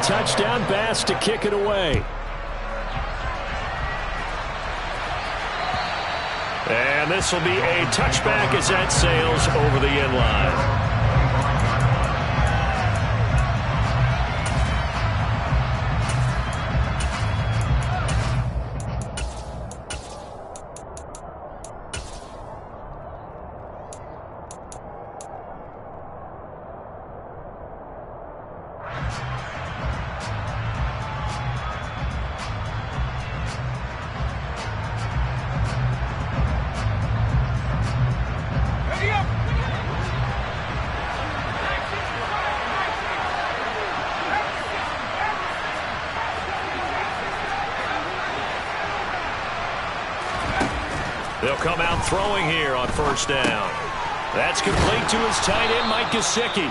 touchdown pass to kick it away. And this will be a touchback as that sails over the end line. They'll come out throwing here on first down. That's complete to his tight end, Mike Gesicki.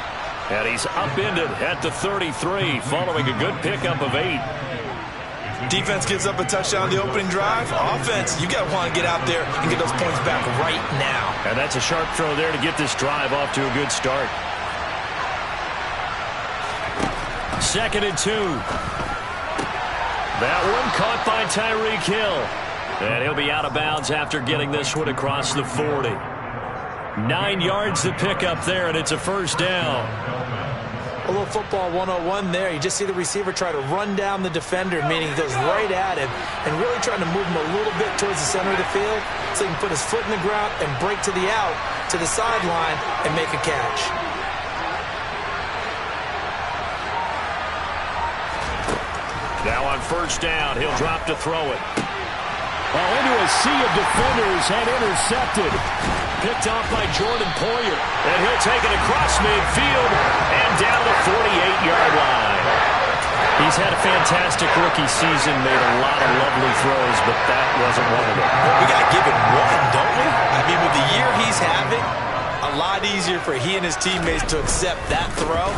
And he's upended at the 33 following a good pickup of 8. Defense gives up a touchdown on the opening drive. Offense, you got to want to get out there and get those points back right now. And that's a sharp throw there to get this drive off to a good start. 2nd and 2. That one caught by Tyreek Hill. And he'll be out of bounds after getting this one across the 40. 9 yards to pick up there, and it's a first down. A little football 101 there. You just see the receiver try to run down the defender, meaning he goes right at him and really trying to move him a little bit towards the center of the field so he can put his foot in the ground and break to the out, to the sideline, and make a catch. Now on first down, he'll drop to throw it. Oh, into a sea of defenders and intercepted. Picked off by Jordan Poyer. And he'll take it across midfield and down the 48-yard line. He's had a fantastic rookie season, made a lot of lovely throws, but that wasn't one of them. We got to give it one, don't we? I mean, with the year he's having, a lot easier for he and his teammates to accept that throw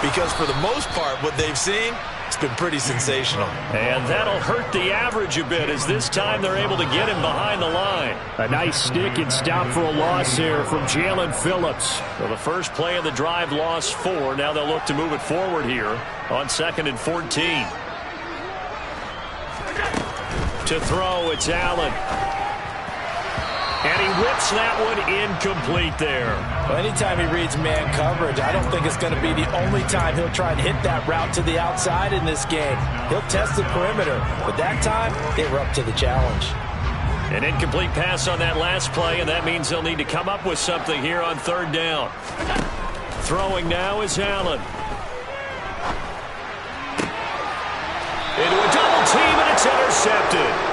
because for the most part, what they've seen, it's been pretty sensational. And that'll hurt the average a bit as this time they're able to get him behind the line. A nice stick and stop for a loss here from Jalen Phillips. Well, the first play of the drive lost 4. Now they'll look to move it forward here on 2nd and 14. To throw, it's Allen. And he whips that one incomplete there. Well, anytime he reads man coverage, I don't think it's going to be the only time he'll try and hit that route to the outside in this game. He'll test the perimeter, but that time they were up to the challenge. An incomplete pass on that last play, and that means they'll need to come up with something here on 3rd down. Throwing now is Allen. Into a double team, and it's intercepted.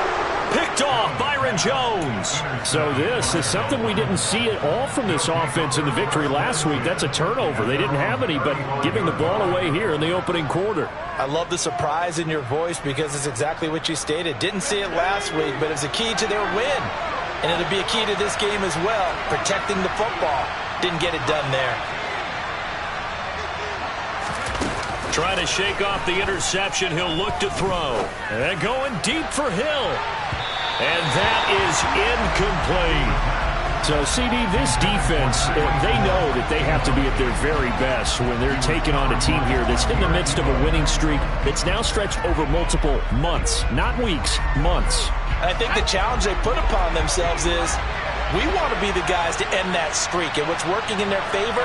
Picked off Byron Jones. So this is something we didn't see at all from this offense in the victory last week. That's a turnover. They didn't have any, but giving the ball away here in the opening quarter. I love the surprise in your voice because it's exactly what you stated. Didn't see it last week, but it's a key to their win. And it'll be a key to this game as well, protecting the football. Didn't get it done there. Trying to shake off the interception. He'll look to throw. And going deep for Hill. And that is incomplete. So, CD, this defense, they know that they have to be at their very best when they're taking on a team here that's in the midst of a winning streak that's now stretched over multiple months, not weeks, months. I think the challenge they put upon themselves is we want to be the guys to end that streak. And what's working in their favor?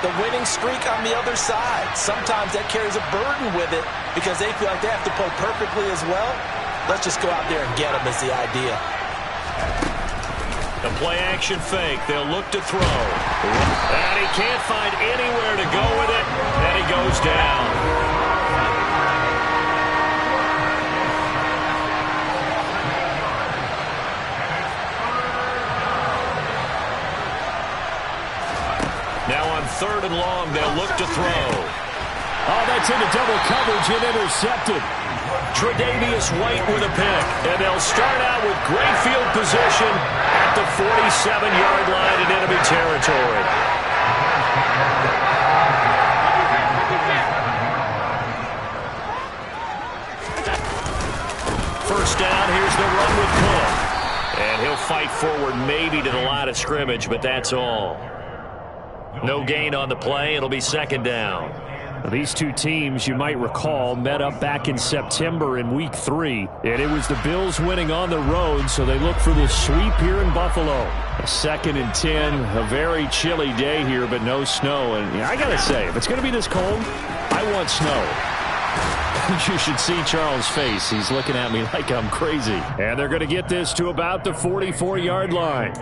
The winning streak on the other side. Sometimes that carries a burden with it because they feel like they have to play perfectly as well. Let's just go out there and get them is the idea. The play-action fake. They'll look to throw. And he can't find anywhere to go with it. And he goes down. Now on 3rd and long, they'll look to throw. Oh, that's into double coverage and intercepted. Tre'Davious White with a pick. And they'll start out with great field position at the 47-yard line in enemy territory. First down, here's the run with Cook. And he'll fight forward maybe to the line of scrimmage, but that's all. No gain on the play. It'll be 2nd down. These two teams, you might recall, met up back in September in Week 3, and it was the Bills winning on the road, so they look for the sweep here in Buffalo. A 2nd and 10, a very chilly day here, but no snow. And I got to say, if it's going to be this cold, I want snow. You should see Charles' face. He's looking at me like I'm crazy. And they're going to get this to about the 44-yard line.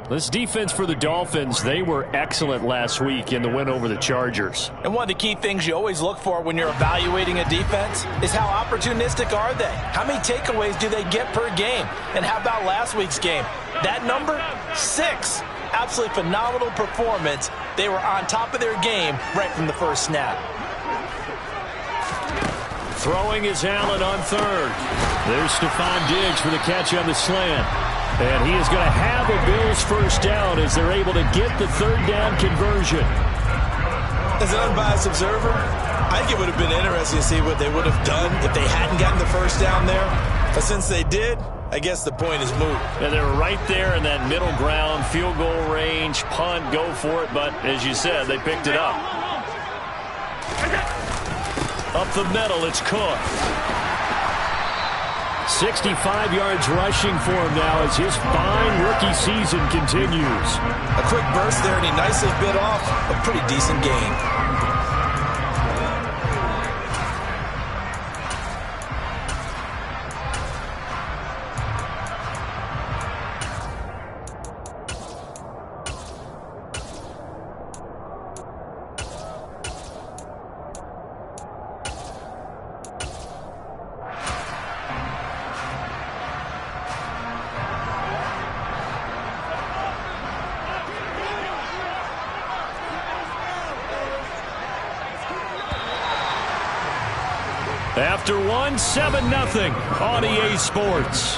This defense for the Dolphins, they were excellent last week in the win over the Chargers. And one of the key things you always look for when you're evaluating a defense is how opportunistic are they? How many takeaways do they get per game? And how about last week's game? That number, 6. Absolutely phenomenal performance. They were on top of their game right from the first snap. Throwing is Allen on 3rd. There's Stephon Diggs for the catch on the slant. And he is going to have a Bills first down as they're able to get the 3rd down conversion. As an unbiased observer, I think it would have been interesting to see what they would have done if they hadn't gotten the first down there. But since they did, I guess the point is moot. And they were right there in that middle ground, field goal range, punt, go for it. But as you said, they picked it up. Up the middle, it's Cook. 65 yards rushing for him now as his fine rookie season continues. A quick burst there, and he nicely bit off a pretty decent gain. After one, 7-0 on EA Sports.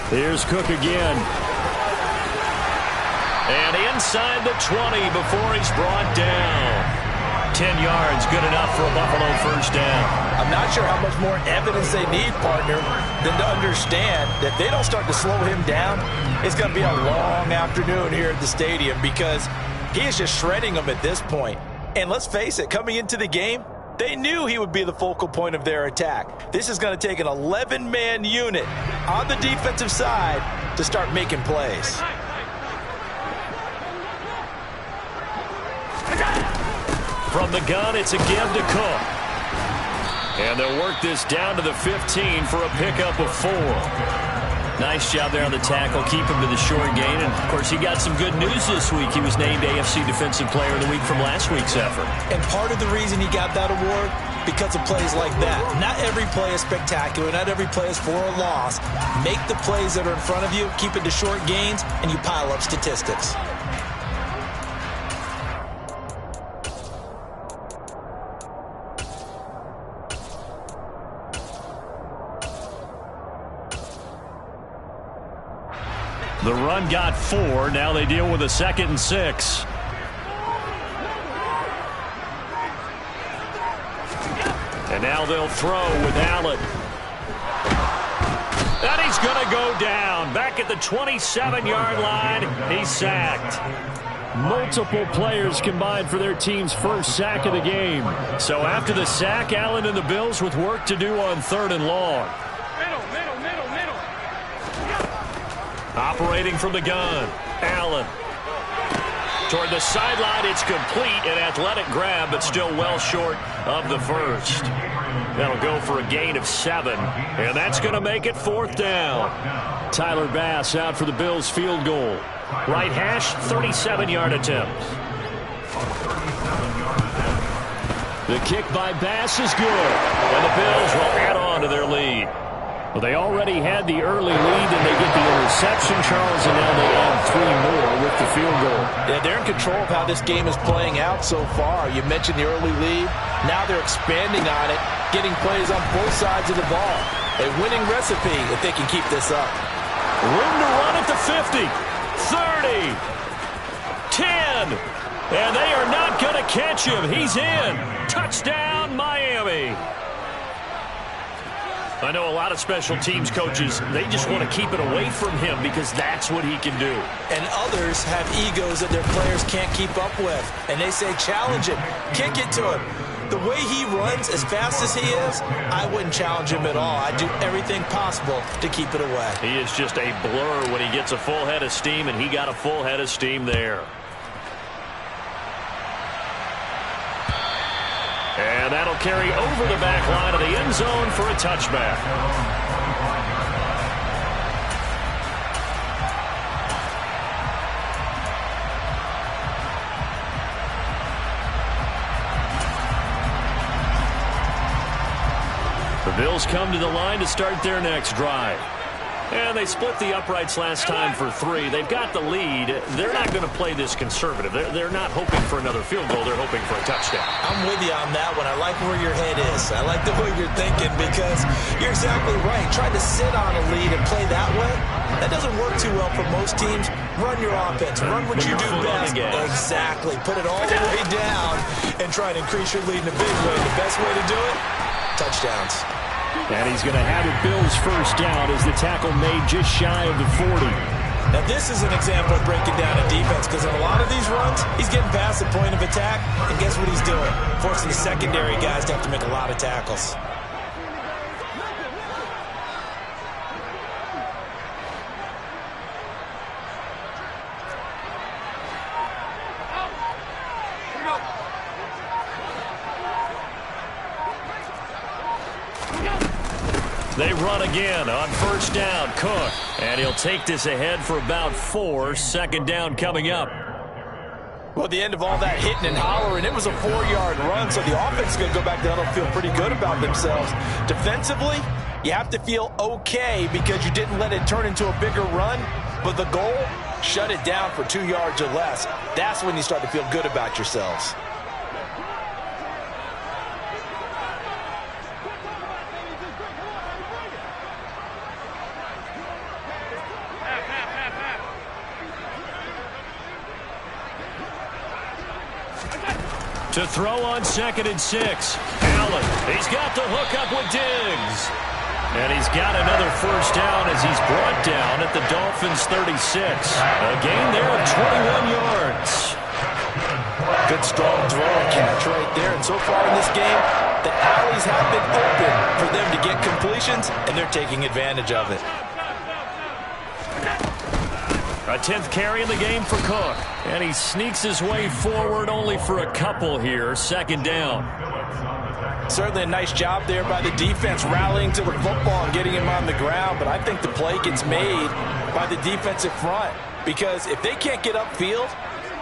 Here's Cook again. And inside the 20 before he's brought down. 10 yards, good enough for a Buffalo first down. I'm not sure how much more evidence they need, partner, than to understand that if they don't start to slow him down, it's going to be a long afternoon here at the stadium because he is just shredding them at this point. And let's face it, coming into the game, they knew he would be the focal point of their attack. This is going to take an 11-man unit on the defensive side to start making plays. From the gun, it's a give to Cook. And they'll work this down to the 15 for a pickup of 4. Nice job there on the tackle. Keep him to the short gain. And, of course, he got some good news this week. He was named AFC Defensive Player of the Week from last week's effort. And part of the reason he got that award, because of plays like that. Not every play is spectacular. Not every play is for a loss. Make the plays that are in front of you, keep it to short gains, and you pile up statistics. The run got 4. Now they deal with a 2nd and 6. And now they'll throw with Allen. And he's going to go down. Back at the 27-yard line, he's sacked. Multiple players combined for their team's first sack of the game. So after the sack, Allen and the Bills with work to do on 3rd and long. Operating from the gun, Allen. Toward the sideline, it's complete. An athletic grab, but still well short of the first. That'll go for a gain of 7. And that's going to make it 4th down. Tyler Bass out for the Bills field goal. Right hash, 37-yard attempt. The kick by Bass is good. And the Bills will add on to their lead. Well, they already had the early lead, and they get the interception, Charles, and now they add 3 more with the field goal. Yeah, they're in control of how this game is playing out so far. You mentioned the early lead. Now they're expanding on it, getting plays on both sides of the ball. A winning recipe if they can keep this up. Room to run at the 50, 30, 10, and they are not going to catch him. He's in. Touchdown, Miami. I know a lot of special teams coaches, they just want to keep it away from him because that's what he can do. And others have egos that their players can't keep up with. And they say, challenge him, kick it to him. The way he runs, as fast as he is, I wouldn't challenge him at all. I'd do everything possible to keep it away. He is just a blur when he gets a full head of steam, and he got a full head of steam there. And that'll carry over the back line of the end zone for a touchback. The Bills come to the line to start their next drive. And they split the uprights last time for 3. They've got the lead. They're not going to play this conservative. They're not hoping for another field goal. They're hoping for a touchdown. I'm with you on that one. I like where your head is. I like the way you're thinking because you're exactly right. Trying to sit on a lead and play that way, that doesn't work too well for most teams. Run your offense. Run what you do best. Exactly. Put it all the way down and try and increase your lead in a big way. The best way to do it, touchdowns. And he's going to have it Bills first down as the tackle made just shy of the 40. Now this is an example of breaking down a defense because in a lot of these runs, he's getting past the point of attack, and guess what he's doing? Forcing the secondary guys to have to make a lot of tackles. They run again on first down. Cook. And he'll take this ahead for about 4. Second down coming up. Well, at the end of all that hitting and hollering, it was a 4-yard run, so the offense is going to go back down and feel pretty good about themselves. Defensively, you have to feel okay because you didn't let it turn into a bigger run, but the goal, shut it down for 2 yards or less. That's when you start to feel good about yourselves. To throw on 2nd and 6. Allen, he's got the hookup with Diggs. And he's got another first down as he's brought down at the Dolphins' 36. A gain there of 21 yards. Good strong throw and catch right there. And so far in this game, the alleys have been open for them to get completions, and they're taking advantage of it. A 10th carry in the game for Cook. And he sneaks his way forward only for a couple here. Second down. Certainly a nice job there by the defense rallying to the football and getting him on the ground. But I think the play gets made by the defensive front. Because if they can't get upfield,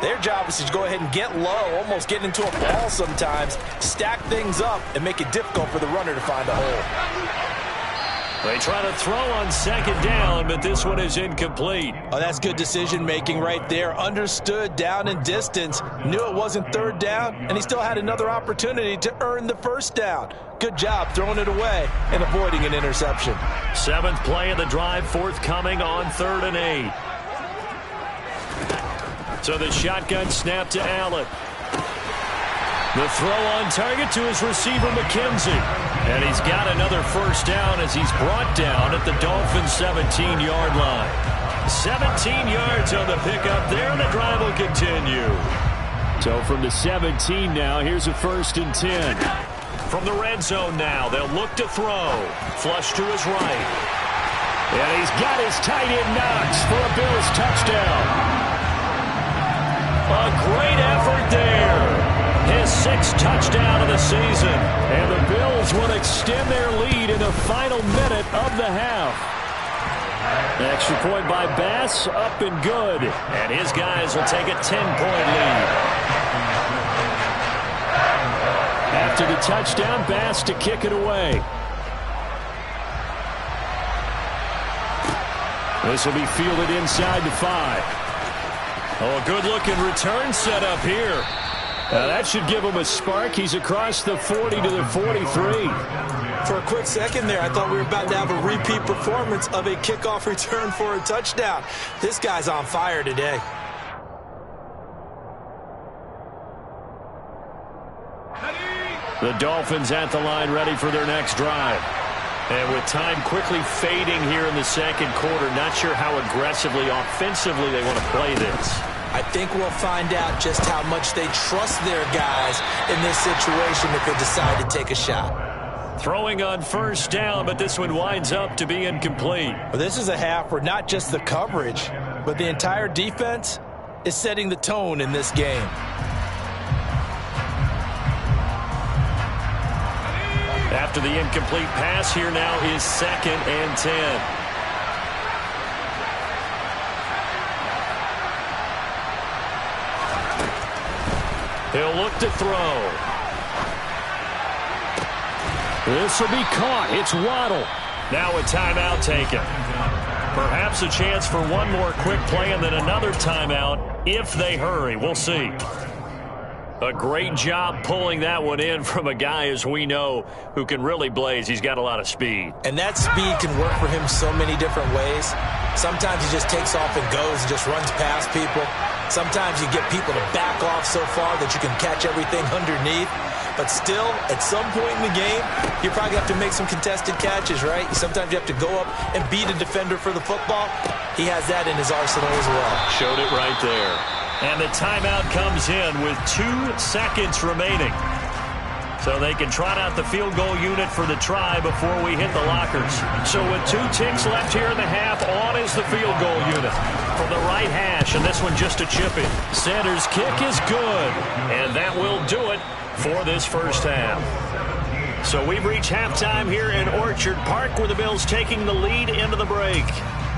their job is to go ahead and get low, almost get into a ball sometimes, stack things up, and make it difficult for the runner to find a hole. They try to throw on second down, but this one is incomplete. Oh, that's good decision-making right there. Understood down and distance, knew it wasn't third down, and he still had another opportunity to earn the first down. Good job throwing it away and avoiding an interception. 7th play of the drive, forthcoming on 3rd and 8. So the shotgun snap to Allen. The throw on target to his receiver, McKenzie. And he's got another first down as he's brought down at the Dolphins' 17-yard line. 17 yards on the pickup there, and the drive will continue. So from the 17 now, here's a 1st and 10. From the red zone now, they'll look to throw. Flush to his right. And he's got his tight end Knox for a Bills touchdown. A great effort there. His 6th touchdown of the season. And the Bills will extend their lead in the final minute of the half. An extra point by Bass, up and good. And his guys will take a 10-point lead. After the touchdown, Bass to kick it away. This will be fielded inside the 5. Oh, a good-looking return set up here. That should give him a spark. He's across the 40 to the 43. For a quick second there, I thought we were about to have a repeat performance of a kickoff return for a touchdown. This guy's on fire today. The Dolphins at the line, ready for their next drive. And with time quickly fading here in the second quarter, not sure how aggressively, offensively they want to play this. I think we'll find out just how much they trust their guys in this situation if they decide to take a shot. Throwing on first down, but this one winds up to be incomplete. Well, this is a half where not just the coverage, but the entire defense is setting the tone in this game. After the incomplete pass, here now is 2nd and 10. He'll look to throw. This will be caught. It's Waddle. Now a timeout taken. Perhaps a chance for one more quick play and then another timeout if they hurry. We'll see. A great job pulling that one in from a guy, as we know, who can really blaze. He's got a lot of speed. And that speed can work for him so many different ways. Sometimes he just takes off and goes and just runs past people. Sometimes you get people to back off so far that you can catch everything underneath. But still, at some point in the game, you probably have to make some contested catches, right? Sometimes you have to go up and beat a defender for the football. He has that in his arsenal as well. Showed it right there. And the timeout comes in with 2 seconds remaining. So they can trot out the field goal unit for the try before we hit the lockers. So with 2 ticks left here in the half, on is the field goal unit from the right hash. And this one just a chip in. Sanders' kick is good. And that will do it for this first half. So we've reached halftime here in Orchard Park, where the Bills taking the lead into the break.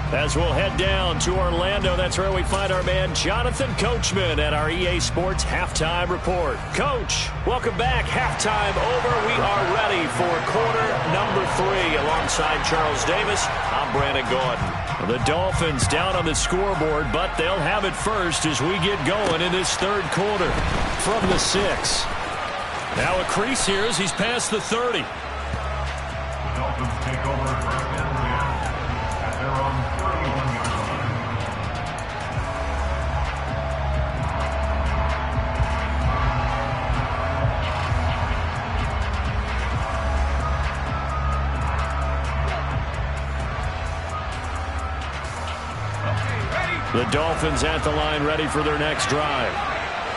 As we'll head down to Orlando, that's where we find our man Jonathan Coachman at our EA Sports Halftime Report. Coach, welcome back. Halftime over. We are ready for quarter number 3. Alongside Charles Davis, I'm Brandon Gordon. The Dolphins down on the scoreboard, but they'll have it first as we get going in this third quarter from the 6. Now a crease here as he's past the 30. The Dolphins take over first and 10 at their own 31-yard line. The Dolphins at the line, ready for their next drive.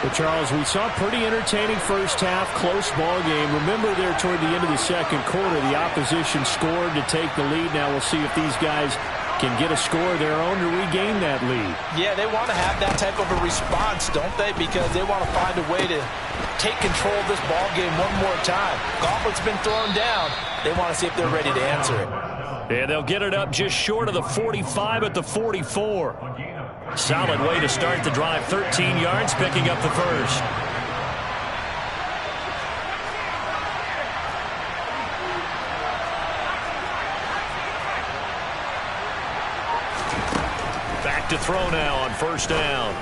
Well, Charles, we saw a pretty entertaining first half, close ball game. Remember there toward the end of the second quarter, the opposition scored to take the lead. Now we'll see if these guys can get a score of their own to regain that lead. Yeah, they want to have that type of a response, don't they? Because they want to find a way to take control of this ball game one more time. Gauntlet's been thrown down. They want to see if they're ready to answer it. And they'll get it up just short of the 45 at the 44. Solid way to start the drive. 13 yards, picking up the first. Back to throw now on first down.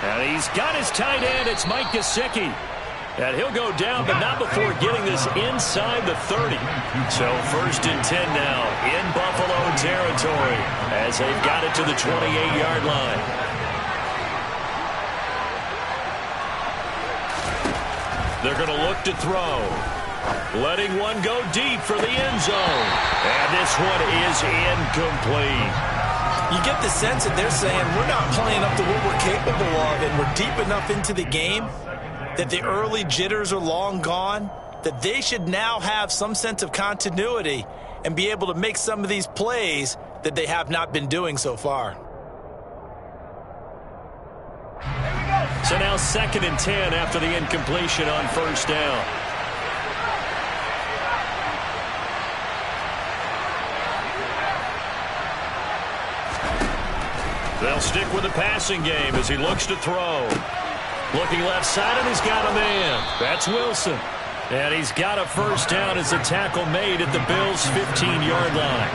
And he's got his tight end. It's Mike Gesicki. And he'll go down, but not before getting this inside the 30. So first and 10 now in Buffalo territory as they've got it to the 28-yard line. They're going to look to throw. Letting one go deep for the end zone. And this one is incomplete. You get the sense that they're saying we're not playing up to what we're capable of, and we're deep enough into the game that the early jitters are long gone, that they should now have some sense of continuity and be able to make some of these plays that they have not been doing so far. So now 2nd and 10 after the incompletion on first down. They'll stick with the passing game as he looks to throw. Looking left side, and he's got a man. That's Wilson. And he's got a first down as a tackle made at the Bills' 15-yard line.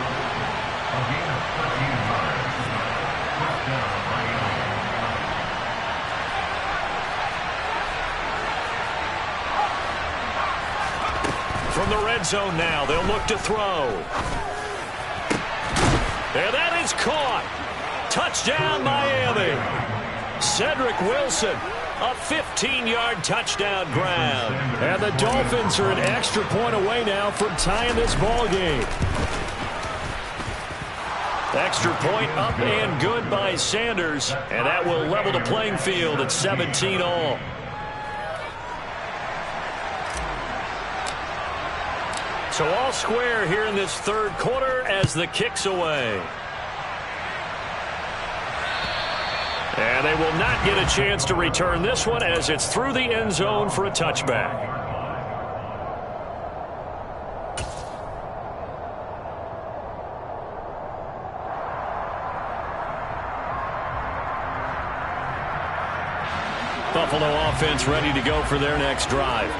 from the red zone now. They'll look to throw. And that is caught. Touchdown, Miami. Cedric Wilson, a 15-yard touchdown grab. And the Dolphins are an extra point away now from tying this ball game. Extra point up and good by Sanders, and that will level the playing field at 17 all. So all square here in this third quarter as the kick's away. And they will not get a chance to return this one as it's through the end zone for a touchback. Buffalo offense ready to go for their next drive.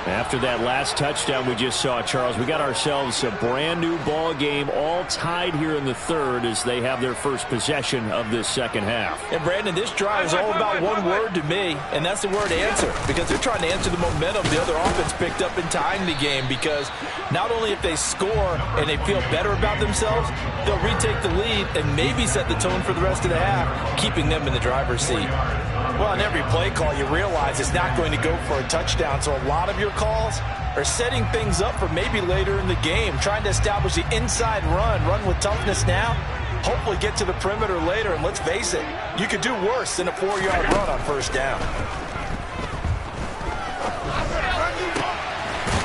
After that last touchdown we just saw, Charles, we got ourselves a brand new ball game, all tied here in the third as they have their first possession of this second half. And Brandon, this drive is all about one word to me, and that's the word answer, because they're trying to answer the momentum the other offense picked up in tying the game, because not only if they score and they feel better about themselves, they'll retake the lead and maybe set the tone for the rest of the half, keeping them in the driver's seat. Well, on every play call, you realize it's not going to go for a touchdown, so a lot of your calls are setting things up for maybe later in the game, trying to establish the inside run with toughness now, hopefully get to the perimeter later, and let's face it, you could do worse than a 4-yard run on first down.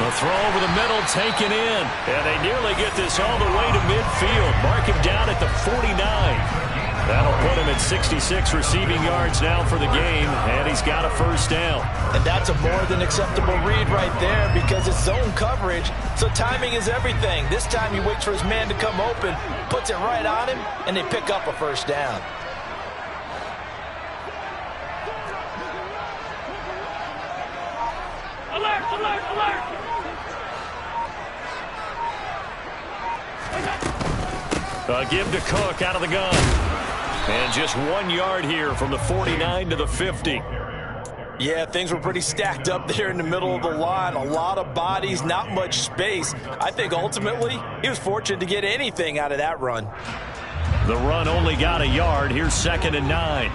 The throw over the middle taken in, and they nearly get this all the way to midfield. Mark him down at the 49. That'll put him at 66 receiving yards now for the game, and he's got a first down. And that's a more than acceptable read right there because it's zone coverage, so timing is everything. This time he waits for his man to come open, puts it right on him, and they pick up a first down. Alert, alert, alert! Give to Cook out of the gun. And just 1 yard here from the 49 to the 50. Yeah, things were pretty stacked up there in the middle of the line. A lot of bodies, not much space. I think ultimately he was fortunate to get anything out of that run. The run only got a yard. Here's 2nd and 9.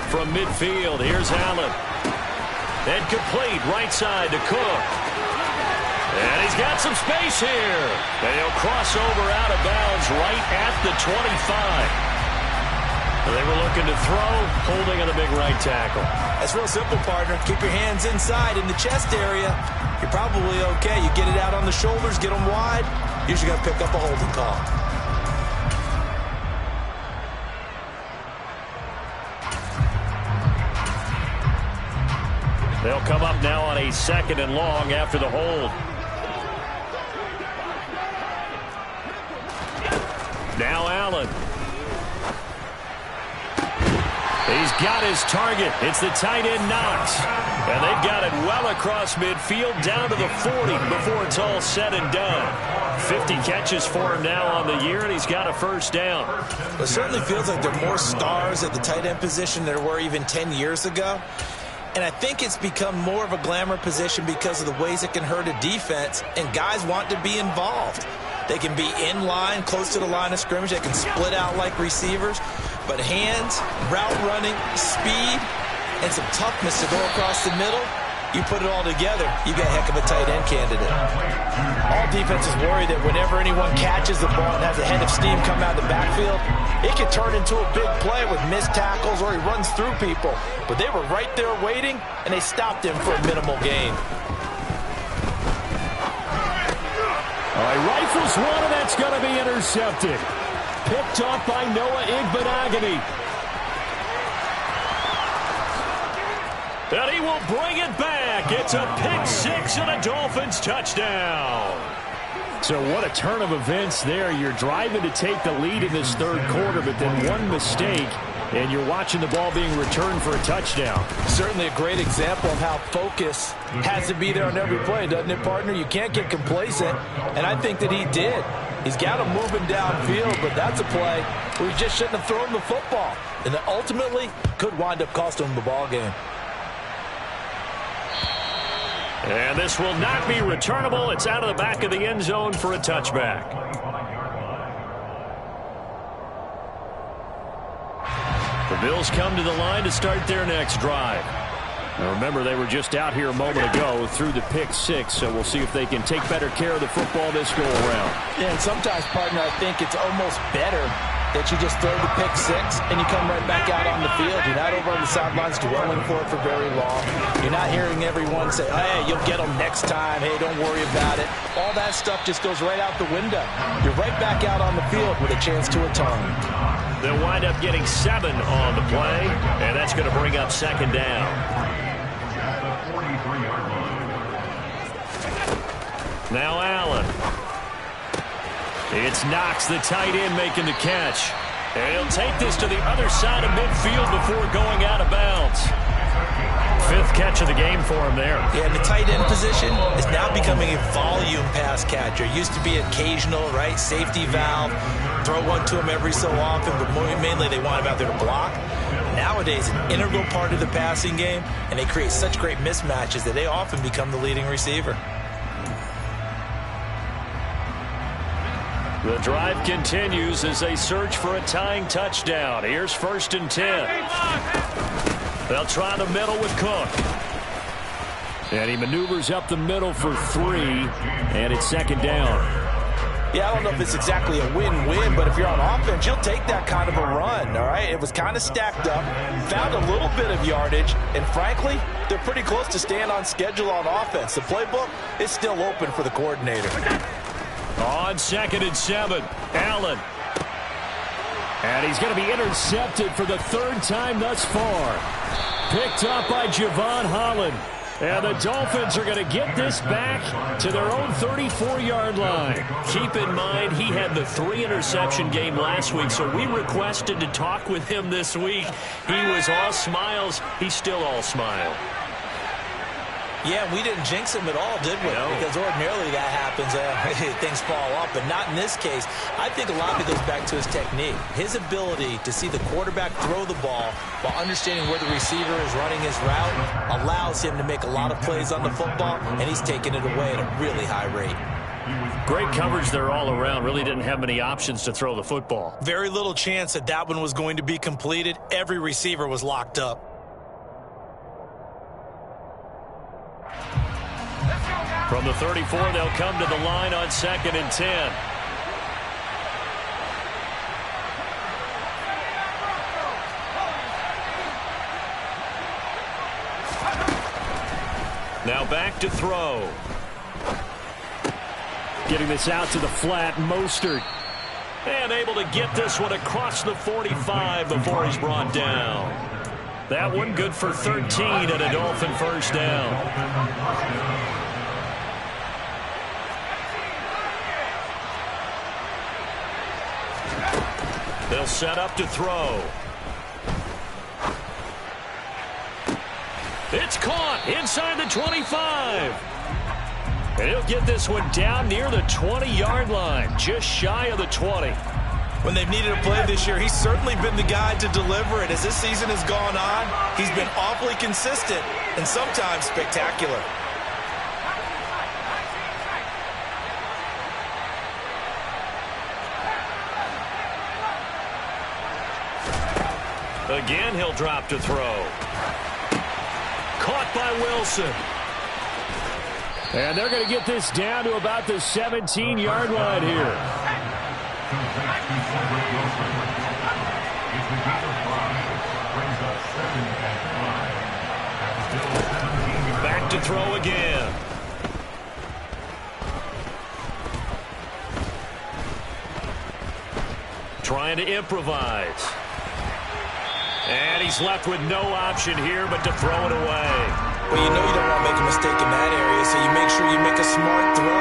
From midfield, here's Allen. And complete right side to Cook. And he's got some space here. And he'll cross over out of bounds right at the 25. They were looking to throw, holding on the big right tackle. That's real simple, partner. Keep your hands inside in the chest area. You're probably okay. You get it out on the shoulders, get them wide. Usually got to pick up a holding call. They'll come up now on a 2nd and long after the hold. Now Allen. He's got his target. It's the tight end Knox. And they've got it well across midfield down to the 40 before it's all said and done. 50 catches for him now on the year, and he's got a first down. It certainly feels like there are more stars at the tight end position than there were even 10 years ago. And I think it's become more of a glamour position because of the ways it can hurt a defense, and guys want to be involved. They can be in line, close to the line of scrimmage. They can split out like receivers. But hands, route running, speed, and some toughness to go across the middle, you put it all together, you got a heck of a tight end candidate. All defenses worry that whenever anyone catches the ball and has a head of steam come out of the backfield, it can turn into a big play with missed tackles or he runs through people. But they were right there waiting, and they stopped him for a minimal gain. All right, rifles one, and that's going to be intercepted. Picked off by Noah Igbenogany. And he will bring it back. It's a pick six and a Dolphins touchdown. So what a turn of events there. You're driving to take the lead in this third quarter, but then one mistake, and you're watching the ball being returned for a touchdown. Certainly a great example of how focus has to be there on every play, doesn't it, partner? You can't get complacent, and I think that he did. He's got him moving downfield, but that's a play where he just shouldn't have thrown the football. And that ultimately could wind up costing him the ball game. And this will not be returnable. It's out of the back of the end zone for a touchback. The Bills come to the line to start their next drive. Now remember, they were just out here a moment ago through the pick six, so we'll see if they can take better care of the football this go around. Yeah, and sometimes, partner, I think it's almost better that you just throw the pick six and you come right back out on the field. You're not over on the sidelines dwelling for it for very long. You're not hearing everyone say, hey, you'll get them next time. Hey, don't worry about it. All that stuff just goes right out the window. You're right back out on the field with a chance to atone. They'll wind up getting 7 on the play, and that's going to bring up second down. Now Allen. It's Knox, the tight end, making the catch. And he'll take this to the other side of midfield before going out of bounds. 5th catch of the game for him there. Yeah, and the tight end position is now becoming a volume pass catcher. Used to be occasional, right? Safety valve. Throw one to him every so often, but mainly they want him out there to block. Nowadays, an integral part of the passing game, and they create such great mismatches that they often become the leading receiver. The drive continues as they search for a tying touchdown. Here's 1st and 10. They'll try the middle with Cook. And he maneuvers up the middle for 3, and it's second down. Yeah, I don't know if it's exactly a win-win, but if you're on offense, you'll take that kind of a run, all right? It was kind of stacked up, found a little bit of yardage, and frankly, they're pretty close to staying on schedule on offense. The playbook is still open for the coordinator. On 2nd and 7, Allen. And he's going to be intercepted for the 3rd time thus far. Picked up by Javon Holland. And the Dolphins are going to get this back to their own 34-yard line. Keep in mind, he had the 3-interception game last week, so we requested to talk with him this week. He was all smiles. He's still all smile. Yeah, we didn't jinx him at all, did we? No. Because ordinarily that happens. Things fall off, but not in this case. I think a lot of it goes back to his technique. His ability to see the quarterback throw the ball while understanding where the receiver is running his route allows him to make a lot of plays on the football, and he's taking it away at a really high rate. Great coverage there all around. Really didn't have many options to throw the football. Very little chance that that one was going to be completed. Every receiver was locked up. From the 34, they'll come to the line on 2nd and 10. Now back to throw. Getting this out to the flat, Mostert. And able to get this one across the 45 before he's brought down. That one good for 13 and a Dolphin 1st down. They'll set up to throw. It's caught inside the 25. And he'll get this one down near the 20-yard line, just shy of the 20. When they've needed a play this year, he's certainly been the guy to deliver it. As this season has gone on, he's been awfully consistent and sometimes spectacular. Again, he'll drop to throw. Caught by Wilson. And they're going to get this down to about the 17-yard line here. Back to throw again. Trying to improvise. And he's left with no option here but to throw it away. Well, you know you don't want to make a mistake in that area, so you make sure you make a smart throw.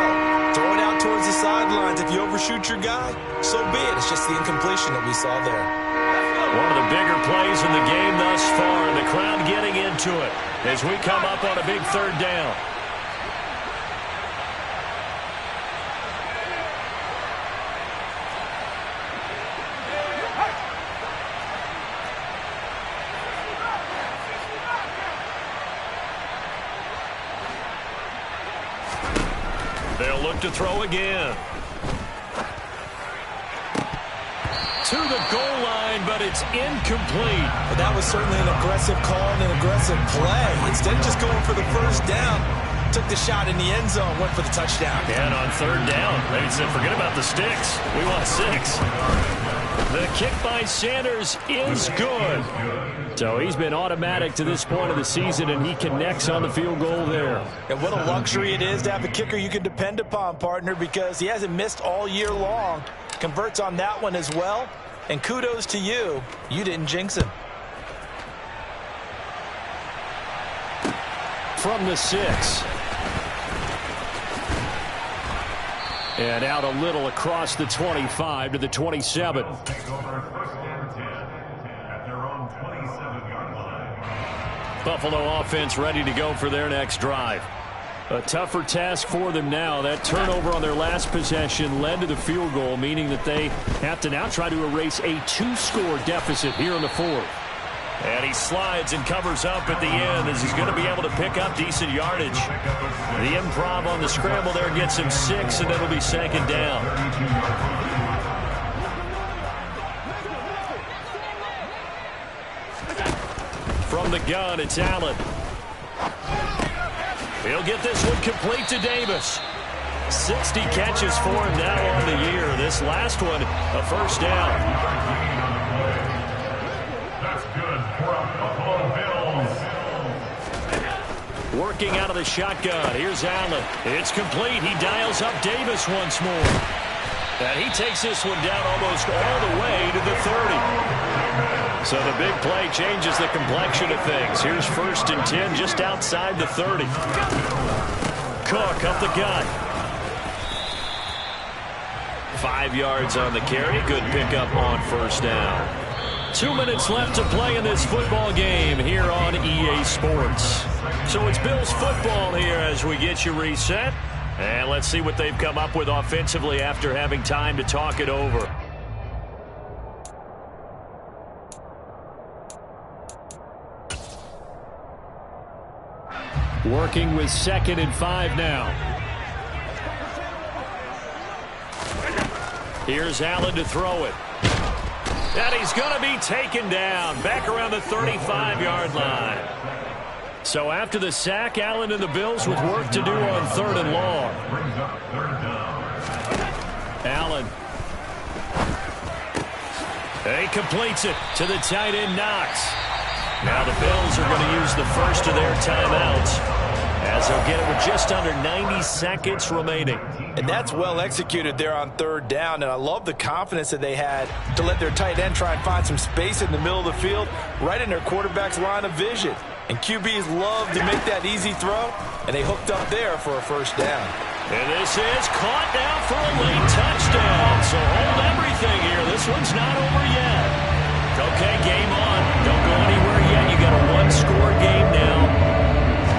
Throw it out towards the sidelines. If you overshoot your guy, so be it. It's just the incompletion that we saw there. One of the bigger plays in the game thus far, and the crowd getting into it as we come up on a big 3rd down. They'll look to throw again. To the goal line, but it's incomplete. Well, that was certainly an aggressive call and an aggressive play. Instead of just going for the first down, took the shot in the end zone, went for the touchdown. And on third down, they said, forget about the sticks. We want 6. The kick by Sanders is good. So he's been automatic to this point of the season, and he connects on the field goal there. And what a luxury it is to have a kicker you can depend upon, partner, because he hasn't missed all year long. Converts on that one as well. And kudos to you. You didn't jinx him. From the 6. And out a little across the 25 to the 27. Take over first and 10 at their own 27-yard line. Buffalo offense ready to go for their next drive. A tougher task for them now. That turnover on their last possession led to the field goal, meaning that they have to now try to erase a 2-score deficit here in the 4th. And he slides and covers up at the end as he's going to be able to pick up decent yardage. The improv on the scramble there gets him 6, and it'll be 2nd down. From the gun, it's Allen. He'll get this one complete to Davis. 60 catches for him now on the year. This last one, a first down. That's good for a Buffalo Bills. Working out of the shotgun. Here's Allen. It's complete. He dials up Davis once more. And he takes this one down almost all the way to the 30. So the big play changes the complexion of things. Here's 1st and 10 just outside the 30. Cook up the gut. 5 yards on the carry. Good pickup on first down. 2 minutes left to play in this football game here on EA Sports. So it's Bills football here as we get you reset. And let's see what they've come up with offensively after having time to talk it over. Working with 2nd and 5 now. Here's Allen to throw it. And he's going to be taken down back around the 35-yard line. So after the sack, Allen and the Bills with work to do on 3rd and long. Brings up 3rd down. Allen. He completes it to the tight end, Knox. Now the Bills are going to use the first of their timeouts as they'll get it with just under 90 seconds remaining. And that's well executed there on 3rd down, and I love the confidence that they had to let their tight end try and find some space in the middle of the field, right in their quarterback's line of vision. And QBs love to make that easy throw, and they hooked up there for a first down. And this is caught now for a late touchdown. So hold everything here. This one's not over yet. Okay, game on. Don't go anywhere yet. You got a 1-score game now.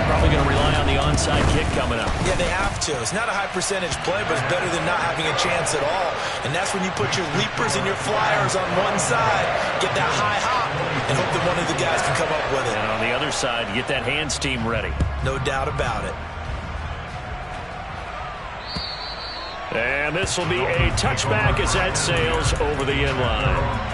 Probably going to rely on the onside kick coming up. Yeah, they have to. It's not a high percentage play, but it's better than not having a chance at all. And that's when you put your leapers and your flyers on one side, get that high hop, and hope that one of the guys can come up with it. And on the other side, you get that hands team ready. No doubt about it. And this will be a touchback as that sails over the end line.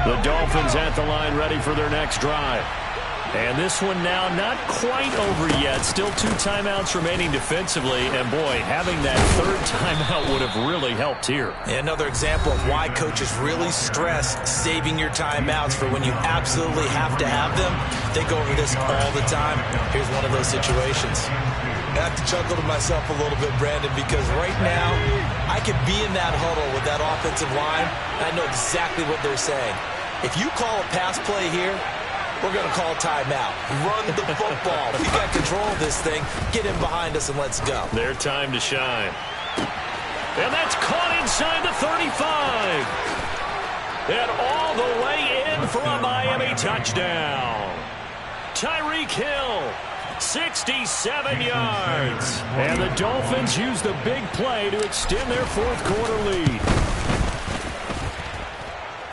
The Dolphins at the line ready for their next drive. And this one now not quite over yet. Still 2 timeouts remaining defensively. And, boy, having that 3rd timeout would have really helped here. Another example of why coaches really stress saving your timeouts for when you absolutely have to have them. They go over this all the time. Here's one of those situations. I have to chuckle to myself a little bit, Brandon, because right now I could be in that huddle with that offensive line, and I know exactly what they're saying. If you call a pass play here, we're going to call timeout. Run the football. We got control of this thing. Get in behind us and let's go. Their time to shine. And that's caught inside the 35. And all the way in for a Miami touchdown. Tyreek Hill 67 yards. And the Dolphins use the big play to extend their fourth quarter lead.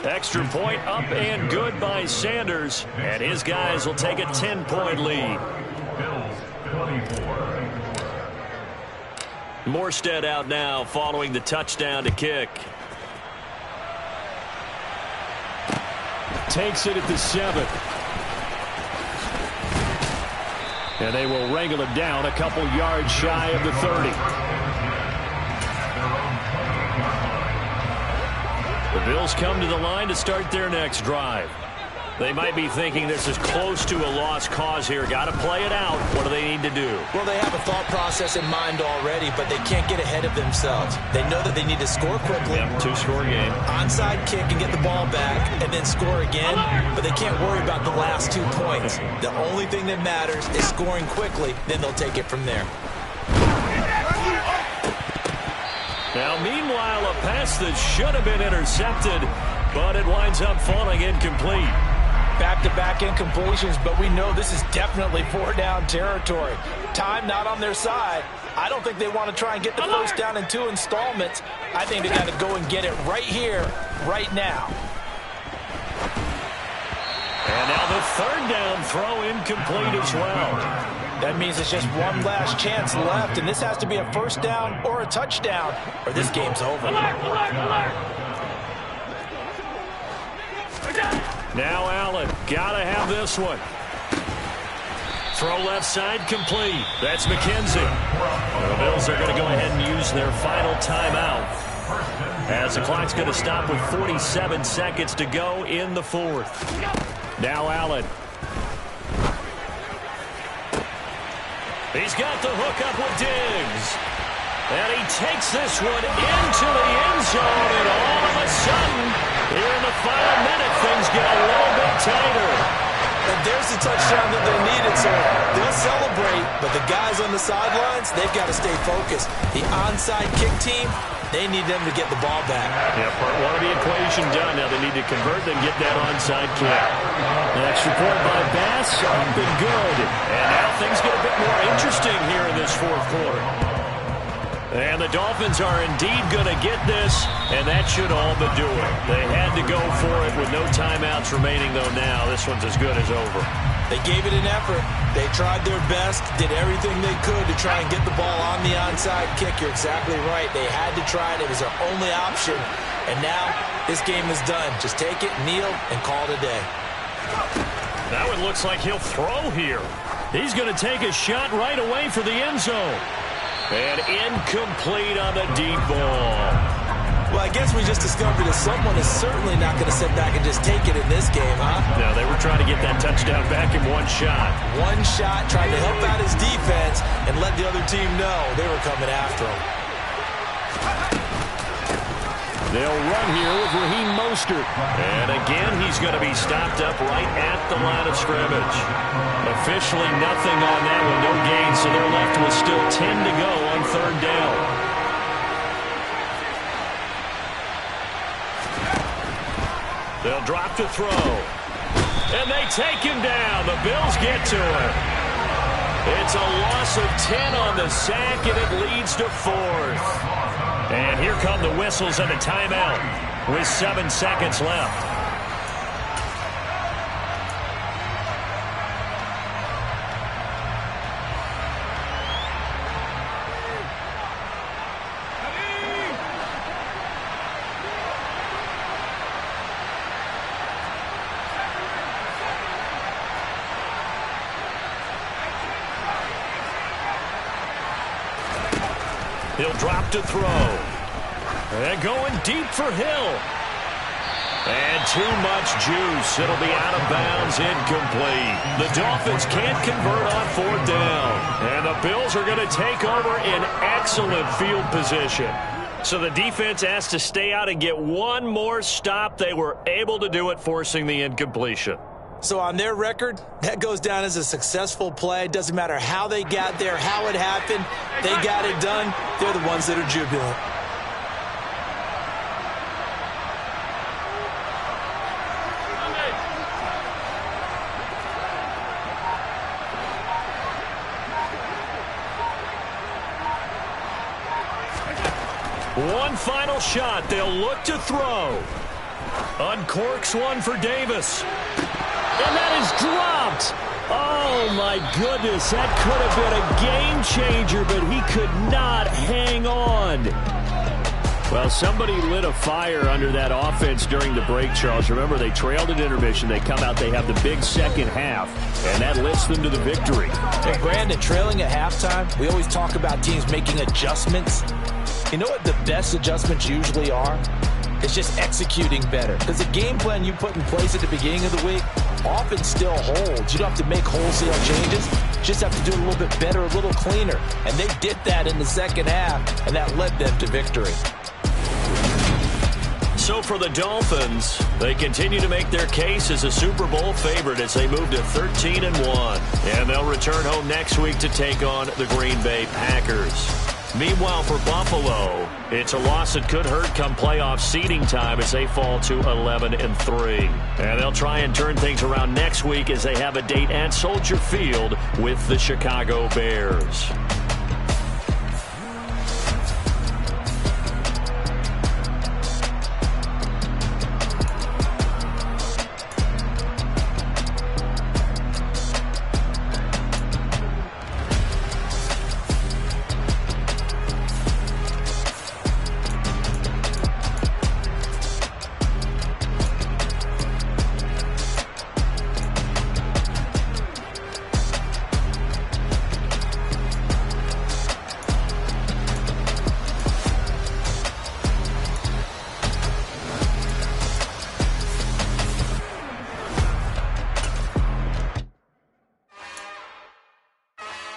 Extra point up and good by Sanders. And his guys will take a 10-point lead. Morstead out now following the touchdown to kick. Takes it at the 7. And they will wrangle it down a couple yards shy of the 30. The Bills come to the line to start their next drive. They might be thinking this is close to a lost cause here. Got to play it out. What do they need to do? Well, they have a thought process in mind already, but they can't get ahead of themselves. They know that they need to score quickly. Yep, two-score game. Onside kick and get the ball back and then score again, but they can't worry about the last 2 points. The only thing that matters is scoring quickly, then they'll take it from there. Now, meanwhile, a pass that should have been intercepted, but it winds up falling incomplete. Back-to-back incompletions, but we know this is definitely 4-down territory. Time not on their side. I don't think they want to try and get the first down in 2 installments. I think they got to go and get it right here, right now. And now the third down throw incomplete as well. That means it's just one last chance left, and this has to be a first down or a touchdown, or this game's over. Now Allen, gotta have this one. Throw left side complete. That's McKenzie. The Bills are going to go ahead and use their final timeout, as the clock's going to stop with 47 seconds to go in the fourth. Now Allen. He's got the hook up with Diggs. And he takes this one into the end zone, and all of a sudden, here in the final minute, things get a little bit tighter. And there's the touchdown that they needed, so they'll celebrate, but the guys on the sidelines, they've got to stay focused. The onside kick team, they need them to get the ball back. Yeah, part one of the equation done. Now they need to convert and get that onside kick. The extra point by Bass, up and good. And now things get a bit more interesting here in this fourth quarter. And the Dolphins are indeed going to get this, and that should all but do it. They had to go for it with no timeouts remaining, though now this one's as good as over. They gave it an effort. They tried their best, did everything they could to try and get the ball on the onside kick. You're exactly right. They had to try it. It was their only option. And now this game is done. Just take it, kneel, and call it a day. That one looks like he'll throw here. He's going to take a shot right away for the end zone. And incomplete on the deep ball. Well, I guess we just discovered that someone is certainly not going to sit back and just take it in this game, huh? No, they were trying to get that touchdown back in one shot. One shot, trying to help out his defense and let the other team know they were coming after him. They'll run here with Raheem Mostert. And again, he's going to be stopped up right at the line of scrimmage. Officially nothing on that with no gain, so they're left with still 10 to go on third down. They'll drop to throw. And they take him down. The Bills get to him. It's a loss of 10 on the sack, and it leads to fourth. And here come the whistles and a timeout with 7 seconds left. He'll drop to throw. And going deep for Hill. And too much juice. It'll be out of bounds, incomplete. The Dolphins can't convert on fourth down. And the Bills are going to take over in excellent field position. So the defense has to stay out and get one more stop. They were able to do it, forcing the incompletion. So on their record, that goes down as a successful play. Doesn't matter how they got there, how it happened. They got it done. They're the ones that are jubilant. One final shot. They'll look to throw. Uncorks one for Davis. And that is dropped. Oh, my goodness. That could have been a game changer, but he could not hang on. Well, somebody lit a fire under that offense during the break, Charles. Remember, they trailed at intermission. They come out, they have the big second half, and that lifts them to the victory. And Brandon, trailing at halftime, we always talk about teams making adjustments. You know what the best adjustments usually are? It's just executing better. Because the game plan you put in place at the beginning of the week often still holds. You don't have to make wholesale changes. You just have to do it a little bit better, a little cleaner. And they did that in the second half, and that led them to victory. So for the Dolphins, they continue to make their case as a Super Bowl favorite as they move to 13-1. And they'll return home next week to take on the Green Bay Packers. Meanwhile, for Buffalo, it's a loss that could hurt come playoff seeding time as they fall to 11-3. And they'll try and turn things around next week as they have a date at Soldier Field with the Chicago Bears.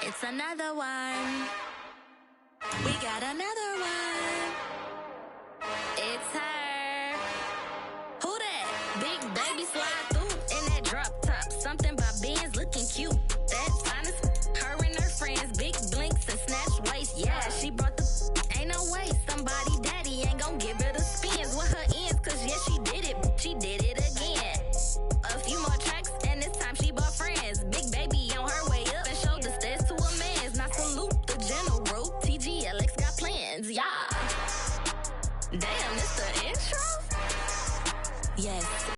It's another one. We got another one. It's her. Who that? Big baby slide.